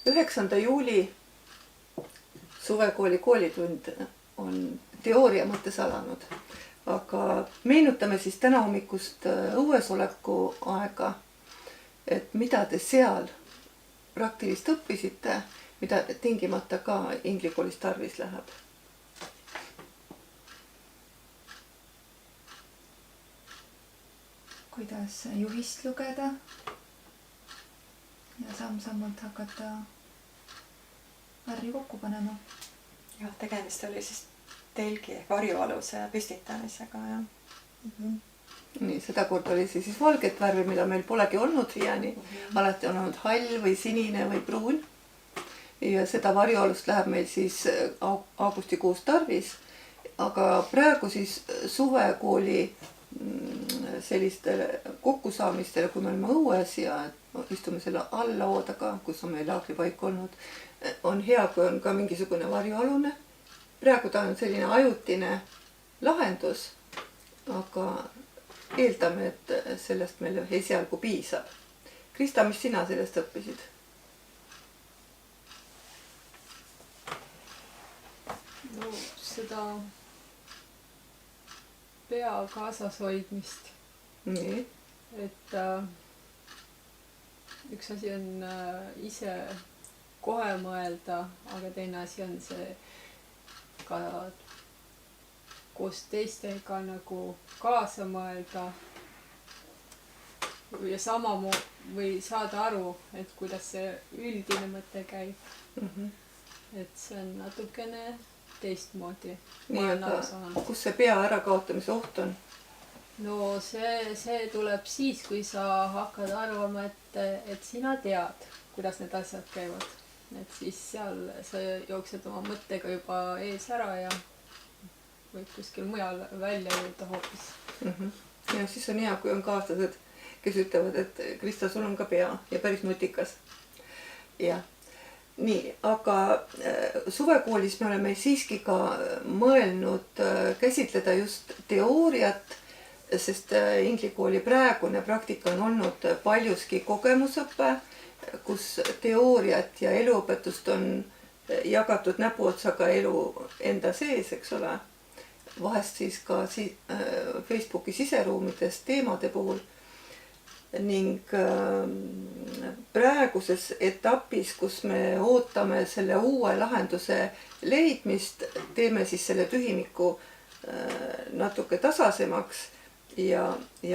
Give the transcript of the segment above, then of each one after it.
9. juuli suvekooli koolitund on teooria mõttes alanud, aga meenutame siis täna hommikust õuesoleku aega, et mida te seal praktilist õppisite, mida tingimata ka inglikoolis tarvis läheb. Kuidas juhist lugeda ja samm-sammult hakata varju kokku panema. Ja, tegemist oli siis telgi varjualuse püstitamisega. Ja. Nii, seda kord oli see siis valget värvi, mida meil polegi olnud siiani. Alati on olnud hall või sinine või pruun. Ja seda varjualust läheb meil siis augustikuus tarvis. Aga praegu siis suvekooli sellistele kokkusaamistele, kui me oleme õues ja istume selle allaoodaga, kus on meil laagripaik olnud, on hea, kui on ka mingisugune varjualune. Praegu ta on selline ajutine lahendus, aga eeldame, et sellest meil esialgu piisab. Krista, mis sina sellest õppisid? No seda pea kaasas hoidmist. Nii. Et üks asi on ise kohe mõelda, aga teine asi on see ka koos teistega nagu kaasa mõelda ja või saada aru, et kuidas see üldine mõte käib. Et see on natukene teistmoodi. Kus see pea ärakaotamise oht on? No see tuleb siis, kui sa hakkad arvama, et sina tead, kuidas need asjad käivad. Et siis seal sa jooksed oma mõttega juba ees ära ja võid kuskil mujal välja jõuda hoopis. Ja siis on hea, kui on kaaslased, kes ütlevad, et Krista, sul on ka pea ja päris nutikas. Ja. Nii, aga suvekoolis me oleme siiski ka mõelnud käsitleda just teooriat, sest inglikooli praegune praktika on olnud paljuski kogemusõppe, kus teooriat ja eluõpetust on jagatud näpuotsaga elu enda sees, eks ole. Vahest siis ka Facebooki siseruumides teemade puhul. Ning praeguses etapis, kus me ootame selle uue lahenduse leidmist, teeme siis selle tühimiku natuke tasasemaks ja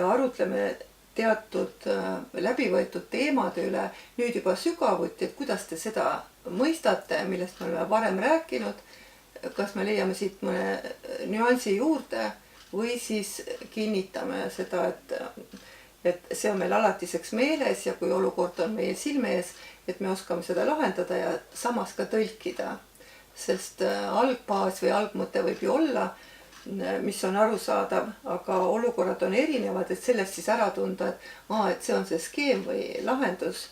arutleme teatud läbivõetud teemade üle nüüd juba sügavuti, et kuidas te seda mõistate, millest me oleme varem rääkinud, kas me leiame siit mõne nüansi juurde või siis kinnitame seda, et see on meil alatiseks meeles ja kui olukord on meil silme ees, et me oskame seda lahendada ja samas ka tõlkida. Sest algbaas või algmõte võib ju olla, mis on arusaadav, aga olukorrad on erinevad, et sellest siis ära tunda, et see on see skeem või lahendus,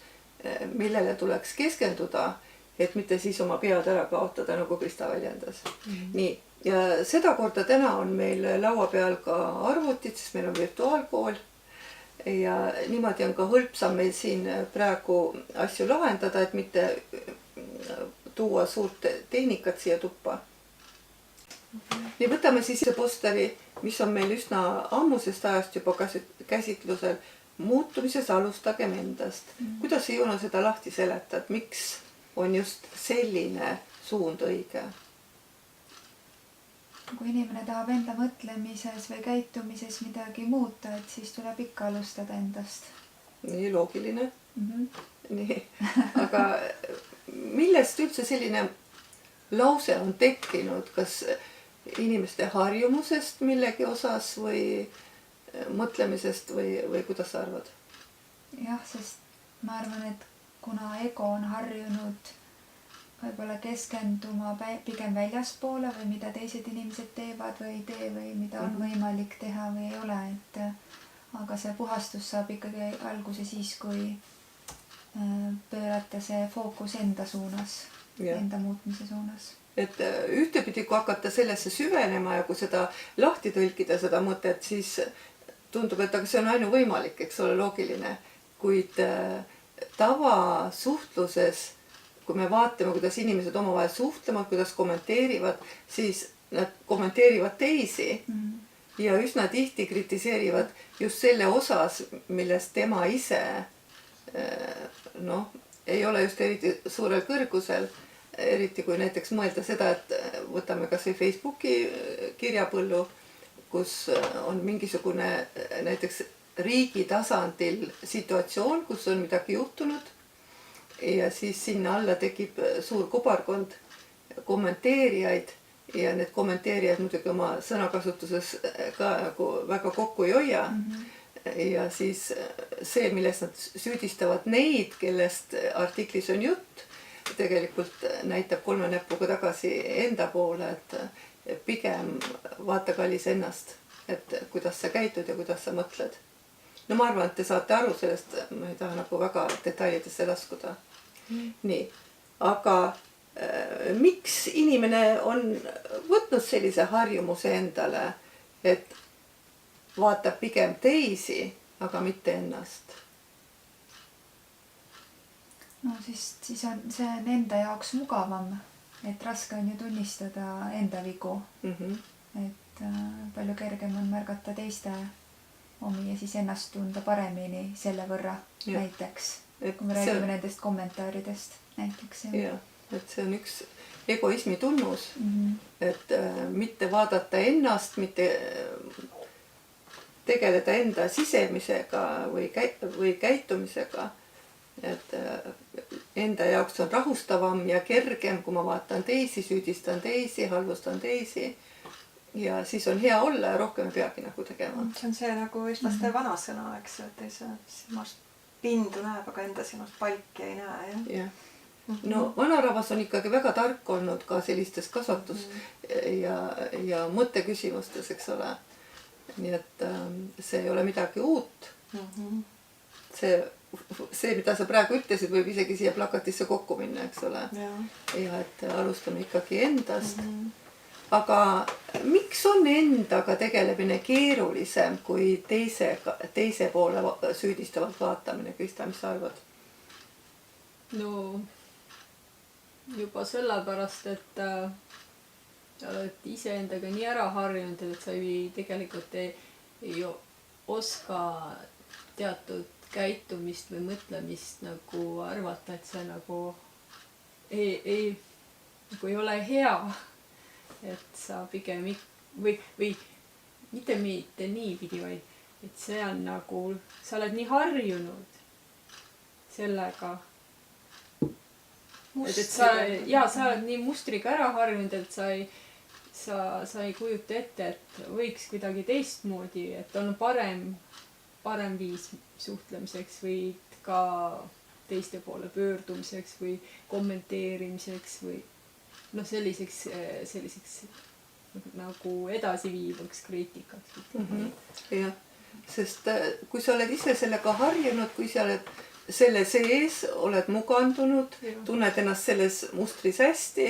millele tuleks keskenduda, et mitte siis oma pead ära kaotada, nagu Krista väljendas. Nii, ja seda korda täna on meil laua peal ka arvutid, sest meil on virtuaalkool. Ja niimoodi on ka hõlpsam meil siin praegu asju lahendada, et mitte tuua suurt tehnikat siia tuppa. Nii võtame siis posteri, mis on meil üsna ammusest ajast juba käsitlusel. Muutumises alustagem endast. Kuidas sa, Juno, seda lahti seletad? Miks on just selline suund õige? Kui inimene tahab enda mõtlemises või käitumises midagi muuta, et siis tuleb ikka alustada endast. Nii loogiline. Nii. Aga millest üldse selline lause on tekkinud? Kas inimeste harjumusest millegi osas või mõtlemisest või kuidas sa arvad? Jah, sest ma arvan, et kuna ego on harjunud võib-olla keskenduma pigem väljaspoole või mida teised inimesed teevad või ei tee või mida on võimalik teha või ei ole. Aga see puhastus saab ikkagi alguse siis, kui pöörata see fookus enda suunas, enda muutmise suunas. Et ühtepidi, kui hakata sellesse süvenema ja kui seda lahti tõlkida seda mõtet, siis tundub, et aga see on ainuvõimalik, eks ole, loogiline. Kuid tavasuhtluses, kui me vaatame, kuidas inimesed omavahel suhtlevad, kuidas kommenteerivad, siis nad kommenteerivad teisi ja üsna tihti kritiseerivad just selle osas, milles tema ise ei ole just eriti suurel kõrgusel, eriti kui näiteks mõelda seda, et võtame kas või Facebooki kirjapõllu, kus on mingisugune näiteks riigi tasandil situatsioon, kus on midagi juhtunud ja siis sinna alla tekib suur kobarkond kommenteerijaid ja need kommenteerijad muidugi oma sõnakasutuses ka nagu väga kokku ei hoia. Ja siis see, milles nad süüdistavad neid, kellest artiklis on jutt, tegelikult näitab 3 näpuga tagasi enda poole, et pigem vaata kallis ennast, et kuidas sa käitud ja kuidas sa mõtled. No ma arvan, et te saate aru sellest, ma ei taha nagu väga detailidesse laskuda. Nii, aga miks inimene on võtnud sellise harjumuse endale, et vaatab pigem teisi, aga mitte ennast? No siis on see on enda jaoks mugavam, et raske on ju tunnistada enda vigu. Et palju kergem on märgata teiste omi ja siis ennast tunda paremini selle võrra näiteks. Kui me räägime nendest kommentaaridest näiteks. Jah, et see on üks egoismi tunnus, et mitte vaadata ennast, mitte tegeleda enda sisemisega või käitumisega. Et enda jaoks on rahustavam ja kergem, kui ma vaatan teisi, süüdistan teisi, halvustan teisi. Ja siis on hea olla ja rohkem ei peagi nagu tegema. See on see nagu eestlaste vanasõna, eks, et ei saa silmast pindu näeb, aga enda silmast palki ei näe. Jah. No vanarahvas on ikkagi väga tark olnud ka sellistes kasvatus- ja mõtteküsimustes, eks ole. Nii et see ei ole midagi uut. See, mida sa praegu ütlesid, võib isegi siia plakatisse kokku minna, eks ole. Ja et alustame ikkagi endast. Aga miks on endaga tegelemine keerulisem kui teise poole süüdistavalt vaatamine? Krista, mis sa arvad? No juba sellepärast, et sa oled iseendaga nii ära harjunud, et sa tegelikult ei oska teatud käitumist või mõtlemist nagu arvata, et see nagu ei ole hea. Et sa pigem või mitte niipidi, vaid et see on nagu, sa oled nii harjunud sellega, et sa oled nii mustriga ära harjunud, et sa ei kujuta ette, et võiks kuidagi teistmoodi, et on parem viis suhtlemiseks või ka teiste poole pöördumiseks või kommenteerimiseks või selliseks nagu edasiviivaks kriitikaks. Jah, sest kui sa oled ise sellega harjunud, kui sa oled selle sees, oled mugandunud, tunned ennast selles mustris hästi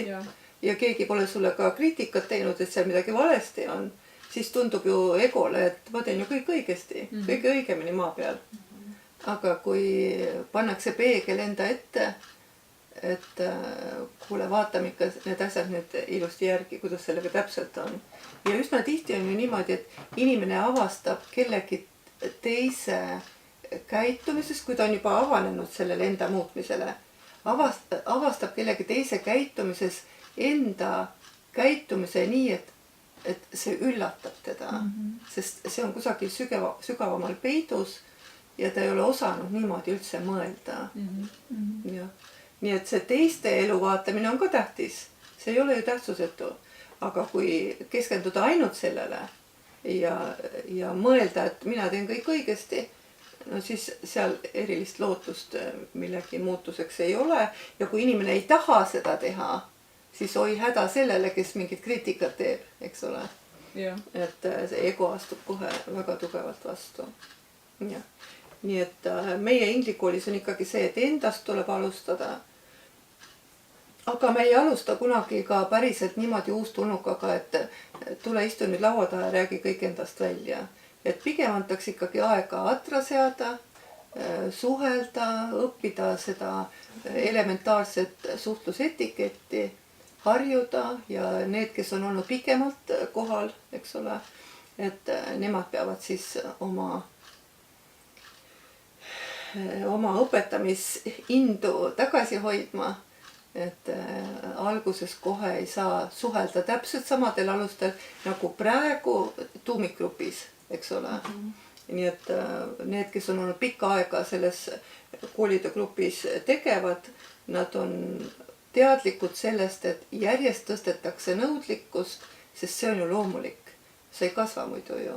ja keegi pole sulle ka kriitikat teinud, et seal midagi valesti on, siis tundub ju egole, et ma teen ju kõik õigesti, kõige õigemini maa peal. Aga kui pannakse peegel enda ette, et kuule, vaatame ikka need asjad nüüd ilusti järgi, kuidas sellega täpselt on. Ja üsna tihti on ju niimoodi, et inimene avastab kellegi teise käitumises, kui ta on juba avanenud sellele enda muutmisele, avastab kellegi teise käitumises enda käitumise nii, et see üllatab teda, sest see on kusagil sügavamal peidus ja ta ei ole osanud niimoodi üldse mõelda. Jah. Nii et see teiste elu vaatamine on ka tähtis, see ei ole ju tähtsusetu, aga kui keskenduda ainult sellele ja mõelda, et mina teen kõik õigesti, no siis seal erilist lootust millegi muutuseks ei ole ja kui inimene ei taha seda teha, siis oi häda sellele, kes mingit kriitikat teeb, eks ole. Et see ego astub kohe väga tugevalt vastu. Ja. Nii et meie inglikoolis on ikkagi see, et endast tuleb alustada. Aga me ei alusta kunagi ka päriselt niimoodi uustulnukaga, et tule istu nüüd laua taha ja räägi kõik endast välja. Et pigem antaks ikkagi aega atra seada, suhelda, õppida seda elementaarset suhtlusetiketti, harjuda ja need, kes on olnud pikemalt kohal, eks ole, et nemad peavad siis oma õpetamisindu tagasi hoidma, et alguses kohe ei saa suhelda täpselt samadel alustel nagu praegu tuumikgrupis, eks ole. Nii et need, kes on olnud pikka aega selles koolide grupis tegevad, nad on teadlikud sellest, et järjest tõstetakse nõudlikkust, sest see on ju loomulik. See ei kasva muidu ju.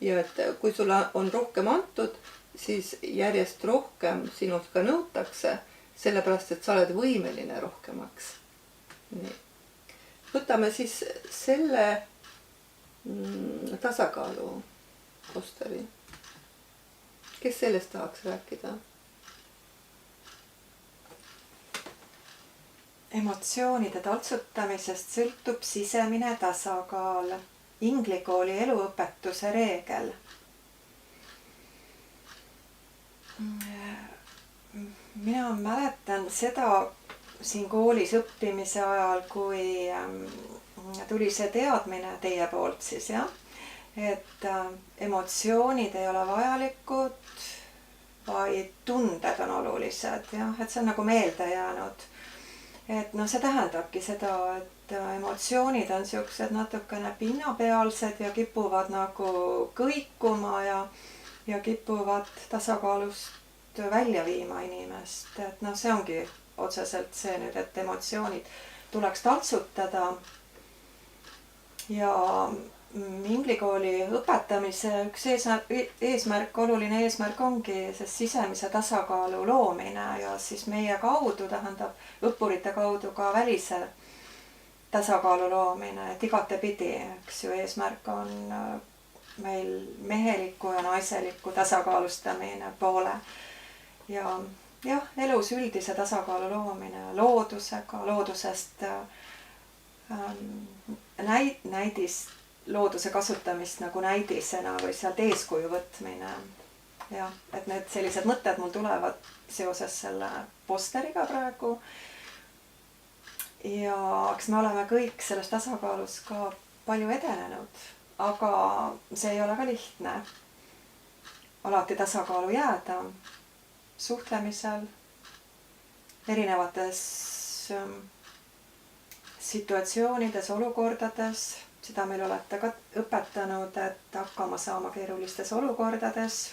Ja et kui sulle on rohkem antud, siis järjest rohkem sinult ka nõutakse, sellepärast, et sa oled võimeline rohkemaks. Nii. Võtame siis selle tasakaalu posteri. Kes sellest tahaks rääkida? Emotsioonide taltsutamisest sõltub sisemine tasakaal. Inglikooli eluõpetuse reegel. Mina mäletan seda siin koolis õppimise ajal, kui tuli see teadmine teie poolt siis, jah? Et emotsioonid ei ole vajalikud, vaid tunded on olulised, jah? Et see on nagu meelde jäänud. Et no see tähendabki seda, et emotsioonid on siuksed natukene pinnapealsed ja kipuvad nagu kõikuma ja kipuvad tasakaalust välja viima inimest. Et no see ongi otseselt see nüüd, et emotsioonid tuleks taltsutada. Ja inglikooli õpetamise üks eesmärk, oluline eesmärk ongi sisemise tasakaalu loomine ja siis meie kaudu, tähendab õppurite kaudu ka välise tasakaalu loomine, et igatepidi, eks ju, eesmärk on meil meheliku ja naiseliku tasakaalustamine poole ja jah, elus üldise tasakaalu loomine loodusega, loodusest looduse kasutamist nagu näidisena või sealt eeskuju võtmine. Ja, et need sellised mõtted mul tulevad seoses selle posteriga praegu. Ja eks me oleme kõik selles tasakaalus ka palju edenenud, aga see ei ole ka lihtne. Alati tasakaalu jääda suhtlemisel, erinevates situatsioonides, olukordades. Seda meil olete ka õpetanud, et hakkama saama keerulistes olukordades.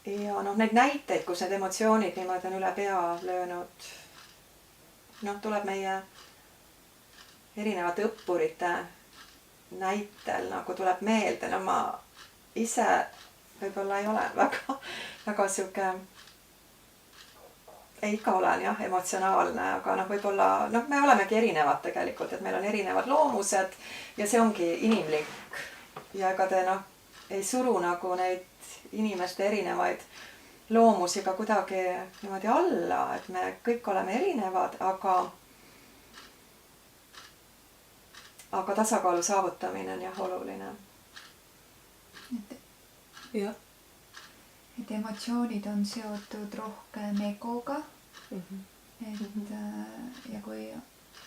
Ja neid näiteid, kus need emotsioonid niimoodi on üle pea löönud, tuleb meie erinevate õppurite näitel nagu tuleb meelde. Ma ise võib-olla ei ole väga siuke, ikka olen jah emotsionaalne, aga võib-olla me olemegi erinevad tegelikult, et meil on erinevad loomused ja see ongi inimlik. Ja ega te ei suru nagu neid inimeste erinevaid loomusi ka kuidagi niimoodi alla, et me kõik oleme erinevad, aga tasakaalu saavutamine on jah oluline. Jah. Et emotsioonid on seotud rohkem egoga. Ja kui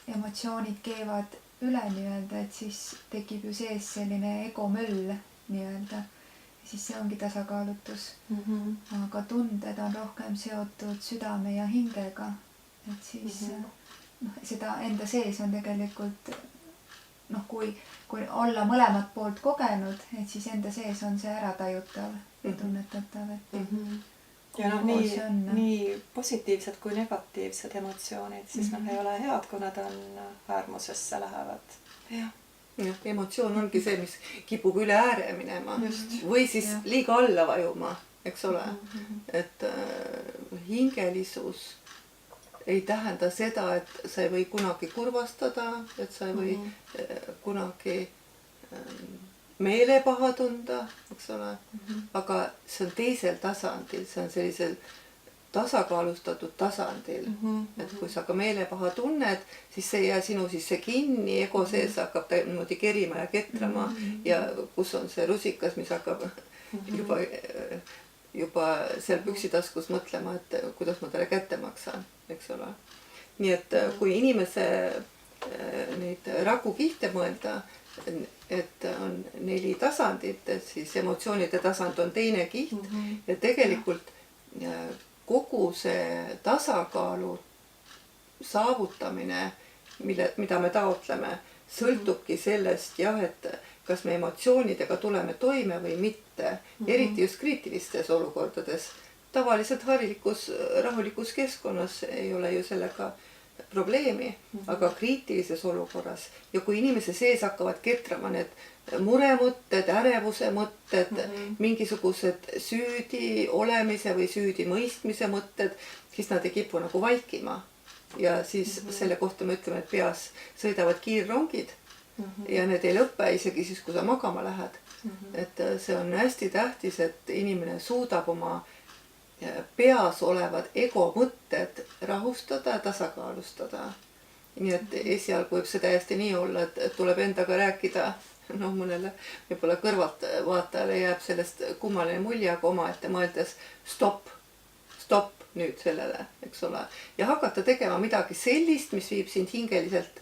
emotsioonid keevad üle nii-öelda, et siis tekib ju sees selline egomöll nii-öelda. Ja siis see ongi tasakaalutus. Aga tunded on rohkem seotud südame ja hingega. Et siis seda enda sees on tegelikult, kui olla mõlemat poolt kogenud, et siis enda sees on see äratajutav ja tunnetatav. Ja nii positiivsed kui negatiivsed emotsioonid, siis ei ole head, kui nad on äärmusesse lähevad. Jah, emotsioon ongi see, mis kipub üle ääre minema või siis liiga alla vajuma, eks ole. Et hingelisus ei tähenda seda, et sa ei või kunagi kurvastada, et sa ei või kunagi meelepaha tunda, eks ole. Aga see on teisel tasandil, see on sellisel tasakaalustatud tasandil. Et kui sa ka meelepaha tunned, siis see ei jää sinu sisse kinni, ego sees hakkab ta niimoodi kerima ja ketrama ja kus on see rusikas, mis hakkab juba seal püksitaskus mõtlema, et kuidas ma talle kätte maksan, eks ole. nii et kui inimese neid rakukihte mõelda, et on 4 tasandit, et siis emotsioonide tasand on teine kiht ja tegelikult kogu see tasakaalu saavutamine, mida me taotleme, sõltubki sellest jah, et kas me emotsioonidega tuleme toime või mitte, eriti just kriitilistes olukordades. Tavaliselt harilikus, rahulikus keskkonnas ei ole ju sellega probleemi, aga kriitilises olukorras ja kui inimese sees hakkavad ketrama need muremõtted, ärevuse mõtted, mingisugused süüdi olemise või süüdi mõistmise mõtted, siis nad ei kipu nagu vaikima. Ja siis selle kohta me ütleme, et peas sõidavad kiirrongid ja need ei lõpe isegi siis, kui sa magama lähed. Et see on hästi tähtis, et inimene suudab oma peas olevad ego mõtted rahustada ja tasakaalustada. Nii et esialgu võib see täiesti nii olla, et tuleb endaga rääkida, mõnele võib-olla kõrvalt vaatajale jääb sellest kummaline mulje, aga omaette mõeldes stopp nüüd sellele, eks ole. Ja hakata tegema midagi sellist, mis viib sind hingeliselt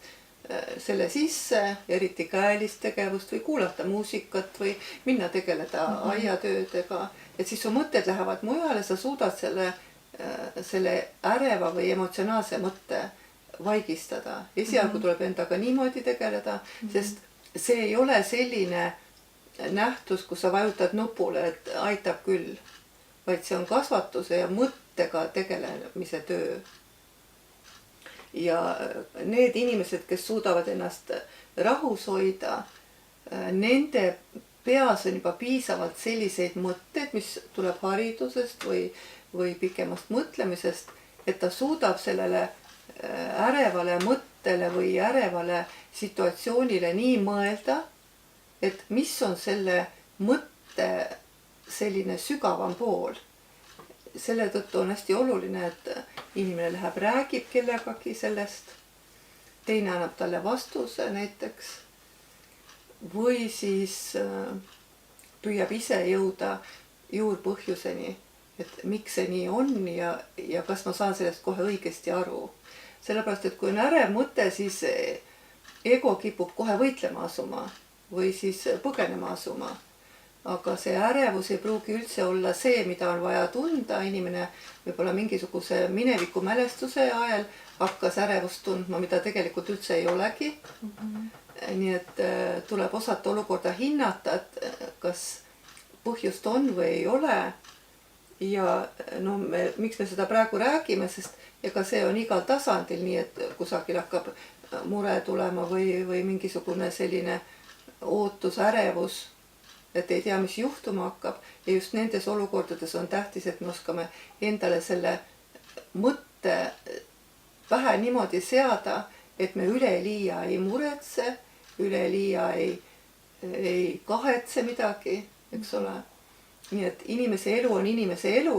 selle sisse, eriti käelist tegevust või kuulata muusikat või minna tegeleda aiatöödega. Et siis su mõtted lähevad mujale, sa suudad selle äreva või emotsionaalse mõtte vaigistada. Esialgu tuleb endaga niimoodi tegeleda, sest see ei ole selline nähtus, kus sa vajutad nupule, et aitab küll, vaid see on kasvatuse ja mõttega tegelemise töö. Ja need inimesed, kes suudavad ennast rahus hoida, nende peas on juba piisavalt selliseid mõtteid, mis tuleb haridusest või pikemast mõtlemisest, et ta suudab sellele ärevale mõttele või ärevale situatsioonile nii mõelda, et mis on selle mõtte selline sügavam pool. Selle tõttu on hästi oluline, et inimene läheb, räägib kellegagi sellest, teine annab talle vastuse näiteks või siis püüab ise jõuda juurpõhjuseni, et miks see nii on ja kas ma saan sellest kohe õigesti aru. Sellepärast, et kui on ärev mõte, siis ego kipub kohe võitlema asuma või siis põgenema asuma. Aga see ärevus ei pruugi üldse olla see, mida on vaja tunda. Inimene võib-olla mingisuguse mineviku mälestuse ajal hakkas ärevust tundma, mida tegelikult üldse ei olegi. Nii et tuleb osata olukorda hinnata, et kas põhjust on või ei ole. Ja miks me seda praegu räägime, sest ega see on igal tasandil, nii et kusagil hakkab mure tulema või mingisugune selline ootus, ärevus, et ei tea, mis juhtuma hakkab. Ja just nendes olukordades on tähtis, et me oskame endale selle mõtte pähe niimoodi seada, et me üleliia ei muretse, üleliia ei kahetse midagi, eks ole. Nii et inimese elu on inimese elu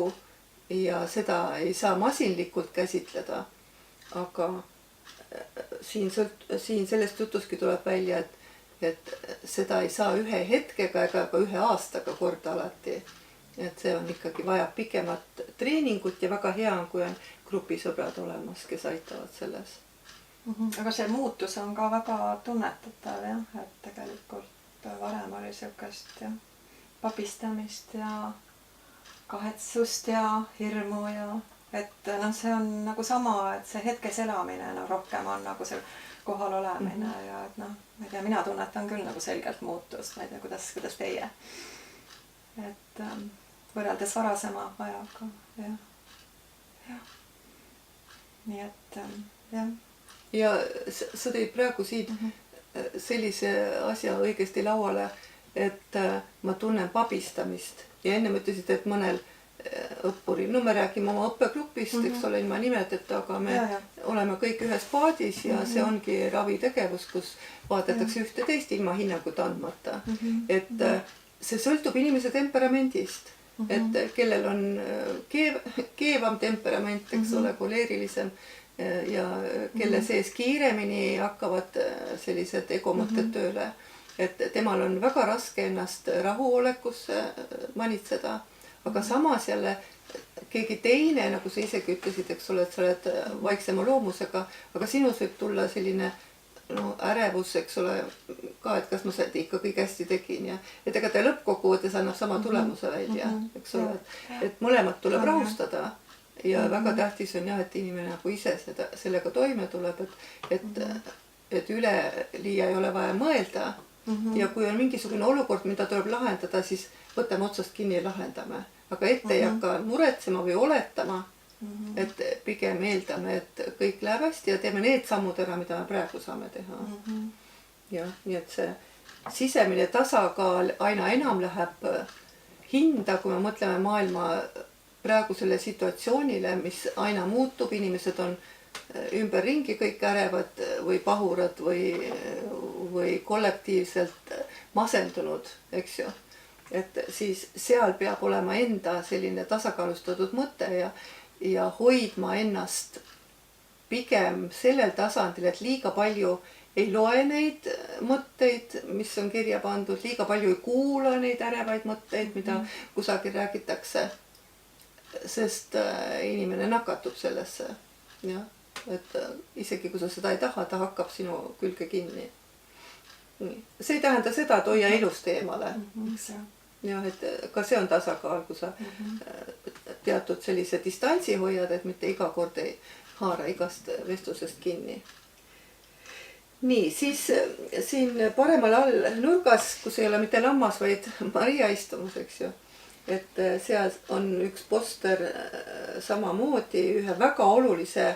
ja seda ei saa masinlikult käsitleda. Aga siin sellest jutuski tuleb välja, et seda ei saa ühe hetkega ega ka ühe aastaga korda alati. Et see on ikkagi vaja pikemat treeningut ja väga hea on, kui on grupisõbrad olemas, kes aitavad selles. Aga see muutus on ka väga tunnetatav, jah, et tegelikult varem oli siukest papistamist ja kahetsust ja hirmu ja et see on nagu sama, et see hetkes elamine rohkem on nagu see kohal olemine ja et ma ei tea, mina tunnetan küll nagu selgelt muutust, ma ei tea, kuidas teie. Et võrreldes varasema ajaga, jah. Nii et, jah. Ja sa tõid praegu siit sellise asja õigesti lauale, et ma tunnen pabistamist ja enne ütlesid, et mõnel õppuril, me räägime oma õppegrupist, eks ole, ilma nimeteta, aga me oleme kõik ühes paadis ja see ongi ravitegevus, kus vaadatakse ühte teist ilma hinnangut andmata. Et see sõltub inimese temperamendist, et kellel on keevam temperament, eks ole, koleerilisem ja kelle sees kiiremini hakkavad sellised egomõtted tööle. et temal on väga raske ennast rahuolekusse manitseda, aga samas jälle keegi teine, nagu sa isegi ütlesid, eks ole, et sa oled vaiksema loomusega, aga sinus võib tulla selline ärevus, eks ole, ka, et kas ma seda ikka kõik hästi tegin ja et ega ta lõppkokkuvõttes annab sama tulemuse välja, eks ole, et mõlemat tuleb rahustada ja väga tähtis on jah, et inimene nagu ise sellega toime tuleb, et üleliia ei ole vaja mõelda ja kui on mingisugune olukord, mida tuleb lahendada, siis võtame otsast kinni ja lahendame, aga ette ei hakka muretsema või oletama, et pigem eeldame, et kõik läheb hästi ja teeme need sammud ära, mida me praegu saame teha. jah, nii et see sisemine tasakaal aina enam läheb hinda, kui me mõtleme maailma praegusele situatsioonile, mis aina muutub, inimesed on ümberringi kõik ärevad või pahurad või kollektiivselt masendunud, eks ju. Et siis seal peab olema enda selline tasakaalustatud mõte ja hoidma ennast pigem sellel tasandil, et liiga palju ei loe neid mõtteid, mis on kirja pandud, liiga palju ei kuula neid ärevaid mõtteid, mida kusagil räägitakse, sest inimene nakatub sellesse, jah, et isegi kui sa seda ei taha, ta hakkab sinu külge kinni. See ei tähenda seda, et hoia elust eemale. jah, et ka see on tasakaal, kui sa teatud sellise distantsi hoiad, et mitte iga kord ei haara igast vestlusest kinni. Nii, siis siin paremal all nurgas, kus ei ole mitte lammas, vaid Maria istumus, eks ju. Et seal on üks poster samamoodi ühe väga olulise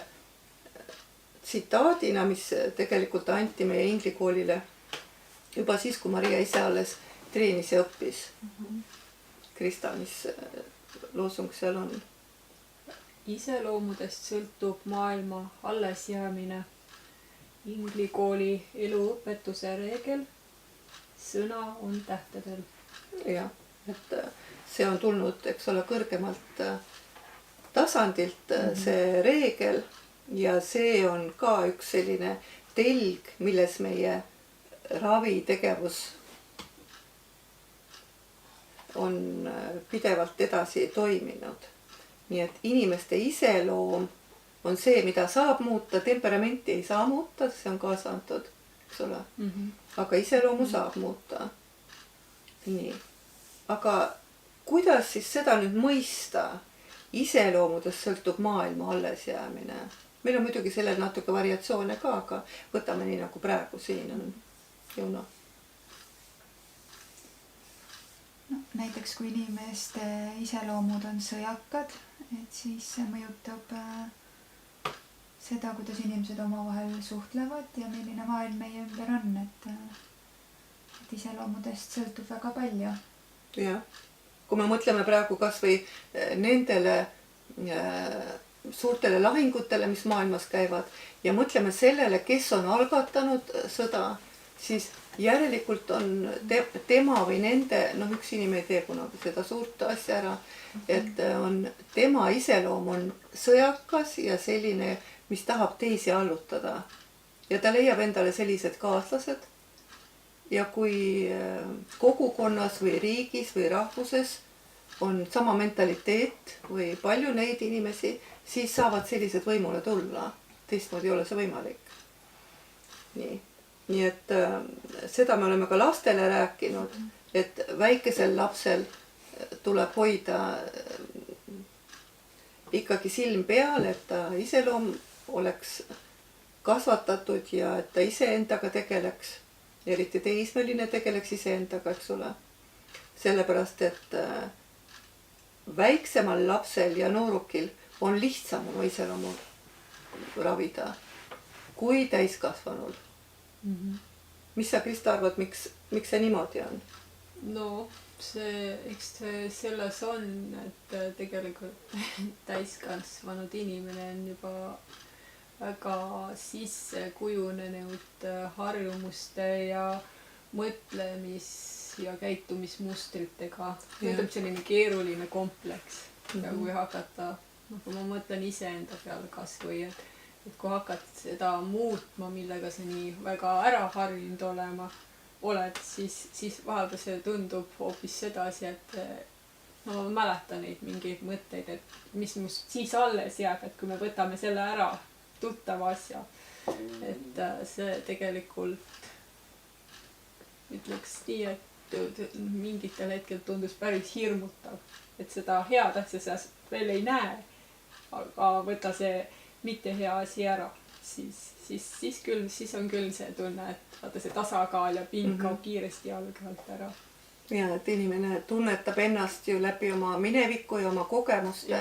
tsitaadina, mis tegelikult anti meie inglikoolile juba siis, kui Maria ise alles treenis ja õppis. Krista, mis loosung seal on? Iseloomudest sõltub maailma allesjäämine. Inglikooli eluõpetuse reegel. Sõna on tähtedel. jah, et see on tulnud, eks ole, kõrgemalt tasandilt see reegel ja see on ka üks selline telg, milles meie ravitegevus on pidevalt edasi toiminud. Nii et inimeste iseloom on see, mida saab muuta, temperamenti ei saa muuta, see on kaasa antud, eks ole. Aga iseloomu saab muuta. Nii. Aga kuidas siis seda nüüd mõista? Iseloomudest sõltub maailma allesjäämine. Meil on muidugi sellel natuke variatsioone ka, aga võtame nii, nagu praegu siin on. Jõuna. No, näiteks kui inimeste iseloomud on sõjakad, et siis see mõjutab seda, kuidas inimesed omavahel suhtlevad ja milline maailm meie ümber on, et iseloomudest sõltub väga palju. Jah. Kui me mõtleme praegu kas või nendele suurtele lahingutele, mis maailmas käivad ja mõtleme sellele, kes on algatanud sõda, siis järelikult on tema või nende, üks inimene ei tee kunagi seda suurt asja ära, et on tema iseloom on sõjakas ja selline, mis tahab teisi allutada. Ja ta leiab endale sellised kaaslased ja kui kogukonnas või riigis või rahvuses on sama mentaliteet või palju neid inimesi, siis saavad sellised võimule tulla. Teistmoodi ei ole see võimalik. Nii et seda me oleme ka lastele rääkinud, et väikesel lapsel tuleb hoida ikkagi silm peal, et ta iseloom oleks kasvatatud ja et ta iseendaga tegeleks. Eriti teismeline tegeleks iseendaga, eks ole. Sellepärast, et väiksemal lapsel ja noorukil on lihtsam oma iseloomu ravida kui täiskasvanul. Mis sa, Krista, arvad, miks see niimoodi on? No, eks selles on, et tegelikult täiskasvanud inimene on juba väga sisse kujunenud harjumuste ja mõtlemis- ja käitumismustritega. Ütleb selline keeruline kompleks. Ja kui hakata, kui ma mõtlen iseenda peale kas või, et kui hakkad seda muutma, millega sa nii väga ära harjunud olema, oled, siis vahepeal see tundub hoopis sedasi, et no ma mäletan neid mingeid mõtteid, et mis must siis alles jääb, et kui me võtame selle ära, tuttava asja. Et see tegelikult ütleks nii, et mingitel hetkel tundus päris hirmutav, et seda head asja seast veel ei näe, aga võta see mitte hea asi ära, siis on küll see tunne, et vaata see tasakaal ja ping kaob kiiresti jalge alt ära. Ja et inimene tunnetab ennast ju läbi oma mineviku ja oma kogemuste.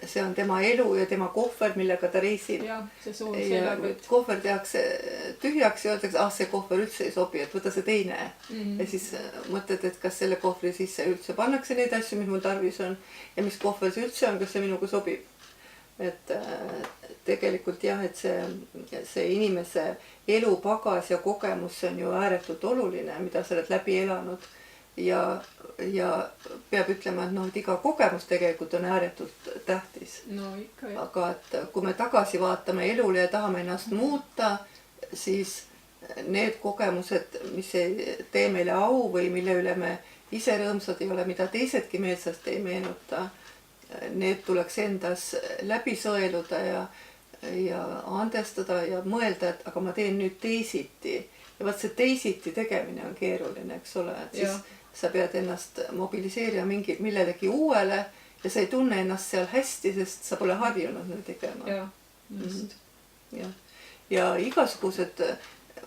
See on tema elu ja tema kohver, millega ta reisib. Ja see suur ja seljakott. kohver tehakse tühjaks ja öeldakse, see kohver üldse ei sobi, et võta see teine. Ja siis mõtled, et kas selle kohvri sisse üldse pannakse neid asju, mis mul tarvis on ja mis kohver see üldse on, kas see minuga sobib. Et tegelikult jah, et see inimese elupagas ja kogemus on ju ääretult oluline, mida sa oled läbi elanud. Ja peab ütlema, et iga kogemus tegelikult on ääretult tähtis. No ikka jah. Aga et kui me tagasi vaatame elule ja tahame ennast muuta, siis need kogemused, mis ei tee meile au või mille üle me ise rõõmsad ei ole, mida teisedki meelsasti ei meenuta, need tuleks endas läbi sõeluda ja andestada ja mõelda, et aga ma teen nüüd teisiti. Ja vaat see teisiti tegemine on keeruline, eks ole, et siis sa pead ennast mobiliseerima millelegi uuele ja sa ei tunne ennast seal hästi, sest sa pole harjunud nüüd tegema. Ja, just. Ja igasugused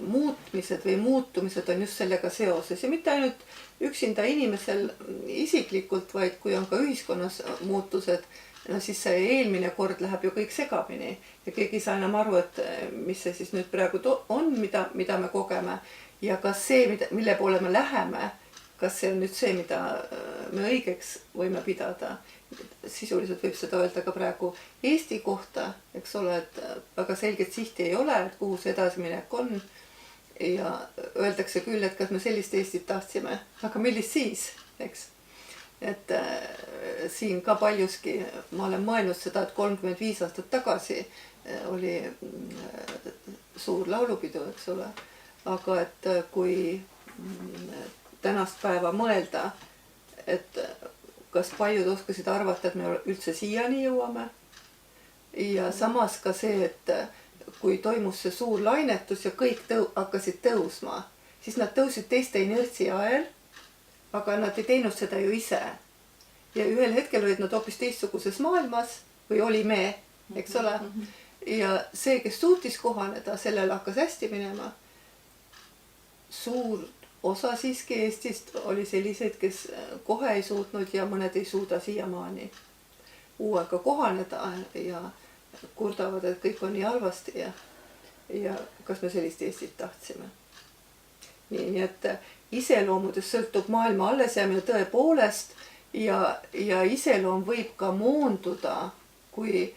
muutmised või muutumised on just sellega seoses ja mitte ainult üksinda inimesel isiklikult, vaid kui on ka ühiskonnas muutused, siis see eelmine kord läheb ju kõik segamini ja keegi ei saa enam aru, et mis see siis nüüd praegu on, mida me kogeme ja kas see, mille poole me läheme, kas see on nüüd see, mida me õigeks võime pidada. Sisuliselt võib seda öelda ka praegu Eesti kohta, eks ole, et väga selget sihti ei ole, et kuhu see edasiminek on. Ja öeldakse küll, et kas me sellist Eestit tahtsime, aga millist siis, eks. Et siin ka paljuski ma olen mõelnud seda, et 35 aastat tagasi oli suur laulupidu, eks ole. Aga et kui tänast päeva mõelda, et kas paljud oskasid arvata, et me üldse siiani jõuame. Ja samas ka see, et kui toimus see suur lainetus ja kõik hakkasid tõusma, siis nad tõusid teiste inertsi ajal, aga nad ei teinud seda ju ise. Ja ühel hetkel olid nad hoopis teistsuguses maailmas või oli me, eks ole. Ja see, kes suutis kohaneda, sellel hakkas hästi minema. Suur osa siiski Eestist oli selliseid, kes kohe ei suutnud ja mõned ei suuda siiamaani uuega kohaneda ja kurdavad, et kõik on nii halvasti ja kas me sellist Eestit tahtsime. Nii et iseloomudest sõltub maailma allesjäämine tõepoolest ja iseloom võib ka moonduda, kui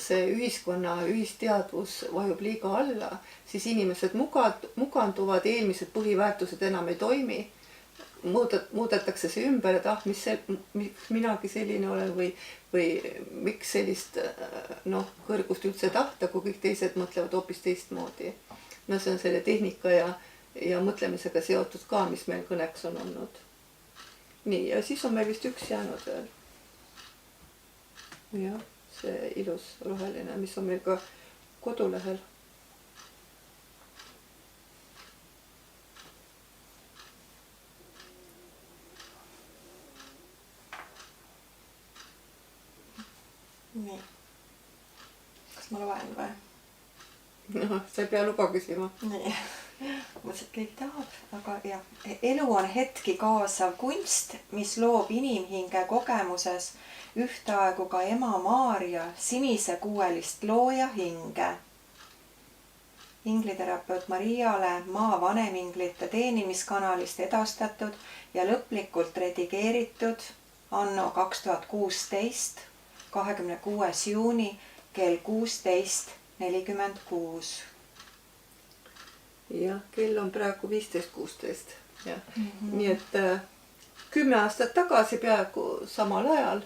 see ühiskonna ühisteadvus vajub liiga alla, siis inimesed muganduvad, eelmised põhiväärtused enam ei toimi. Muudetakse see ümber, et miks minagi selline olen või miks sellist kõrgust üldse tahta, kui kõik teised mõtlevad hoopis teistmoodi. No see on selle tehnika ja mõtlemisega seotud ka, mis meil kõneks on olnud. Nii, ja siis on meil vist üks jäänud veel. Jah. See ilus roheline, mis on meil ka kodulehel. Nii. Kas ma loen või? No, sa ei pea luba küsima. Nii. Mõtlesin, et keegi tahab, aga jah. Elu on hetki kaasav kunst, mis loob inimhinge kogemuses ühtaegu ka ema Maarja sinisekuuelist looja hinge. Ingliterapeut Mariale Maa vaneminglite teenimiskanalist edastatud ja lõplikult redigeeritud anno 2016, 26. juuni kell 16:46. Jah, kell on praegu 15:16. Nii et 10 aastat tagasi peaaegu samal ajal,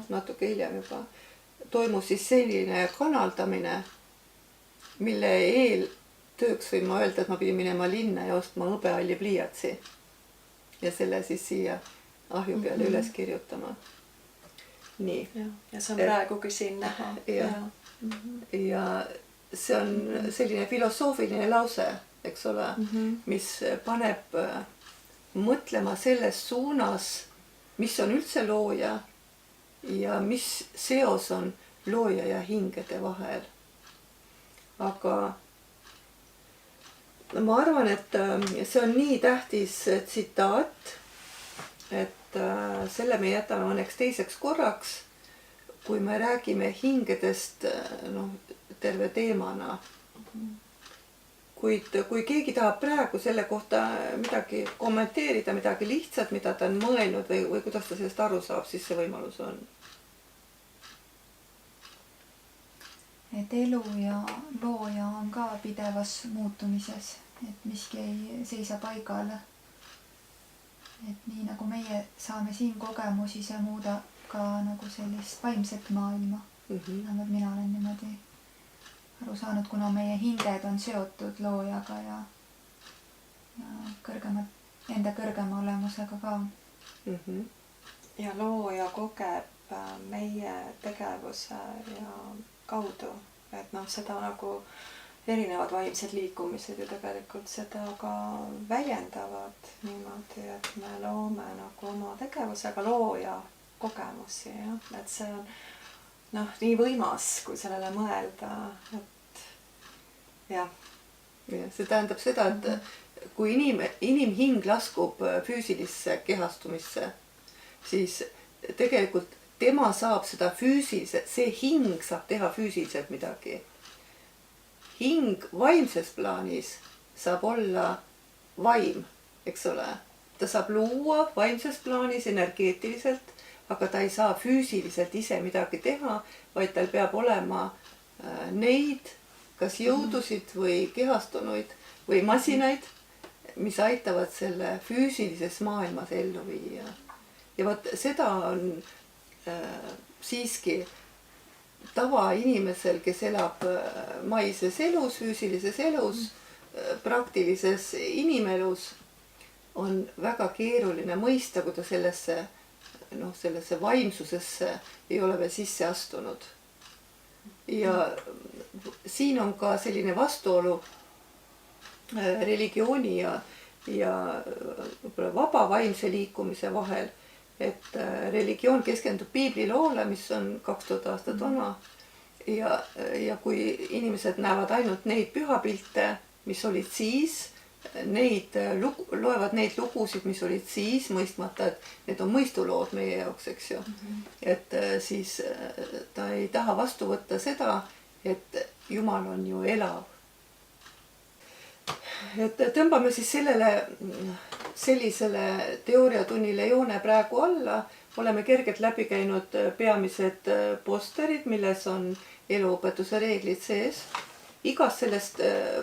natuke hiljem juba, toimus siis selline kanaldamine, mille eel tööks võin ma öelda, et ma pidin minema linna ja ostma hõbehalli pliiatsi ja selle siis siia ahju peale üles kirjutama. Nii. Ja see on praegugi siin näha. Ja see on selline filosoofiline lause, eks ole, mis paneb mõtlema selles suunas, mis on üldse looja ja mis seos on looja ja hingede vahel. Aga ma arvan, et see on nii tähtis tsitaat, et selle me jätame õnneks teiseks korraks, kui me räägime hingedest terve teemana. Kuid kui keegi tahab praegu selle kohta midagi kommenteerida, midagi lihtsat, mida ta on mõelnud või kuidas ta sellest aru saab, siis see võimalus on. Et elu ja looja on ka pidevas muutumises, et miski ei seisa paigale. Et nii nagu meie saame siin kogemusi, see muudab ka nagu sellist vaimset maailma. Vähemalt mina olen niimoodi aru saanud, kuna meie hinged on seotud loojaga ja enda kõrgema olemusega ka. Ja looja kogeb meie tegevuse ja kaudu, et seda nagu erinevad vaimsed liikumised ju tegelikult seda ka väljendavad niimoodi, et me loome nagu oma tegevusega looja kogemusi, et see on nii võimas, kui sellele mõelda, et jah. See tähendab seda, et kui inimhing laskub füüsilisse kehastumisse, siis tegelikult tema saab seda füüsiliselt, see hing saab teha füüsiliselt midagi. Hing vaimses plaanis saab olla vaim, eks ole. Ta saab luua vaimses plaanis energeetiliselt, aga ta ei saa füüsiliselt ise midagi teha, vaid tal peab olema neid, kas jõudusid või kehastunuid või masinaid, mis aitavad selle füüsilises maailmas ellu viia. Ja vot seda on siiski tavainimesel, kes elab maises elus, füüsilises elus, praktilises inimelus, on väga keeruline mõista, kui ta sellesse vaimsusesse ei ole veel sisse astunud. Ja siin on ka selline vastuolu religiooni ja vaba vaimse liikumise vahel, et religioon keskendub piibliloole, mis on 2000 aastat vana ja kui inimesed näevad ainult neid pühapilte, mis olid siis, loevad neid lugusid, mis olid siis, mõistmata, et need on mõistulood meie jaoks, eks ju. Et siis ta ei taha vastu võtta seda, et Jumal on ju elav. Et tõmbame siis sellisele teooriatunnile joone praegu alla. Oleme kergelt läbi käinud peamised posterid, milles on eluõpetuse reeglid sees. Igast sellest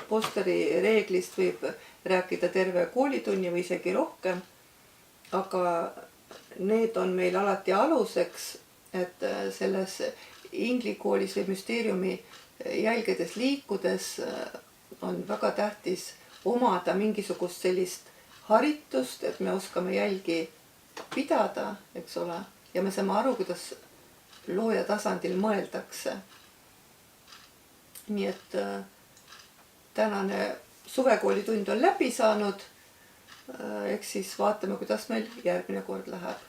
posteri reeglist võib rääkida terve koolitunni või isegi rohkem. Aga need on meil alati aluseks, et selles inglikoolis või müsteeriumi jälgedes liikudes on väga tähtis omada mingisugust sellist haritust, et me oskame jälgi pidada, eks ole, ja me saame aru, kuidas looja tasandil mõeldakse. Nii et tänane suvekoolitund on läbi saanud. Eks siis vaatame, kuidas meil järgmine kord läheb.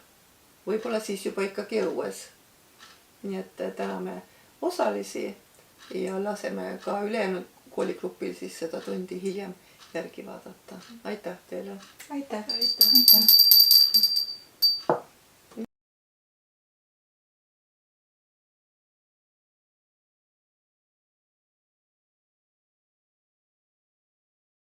Võib-olla siis juba ikkagi õues. Nii et täname osalisi ja laseme ka ülejäänud kooligrupil siis seda tundi hiljem järgi vaadata. Aitäh teile! Aitäh! Aitäh!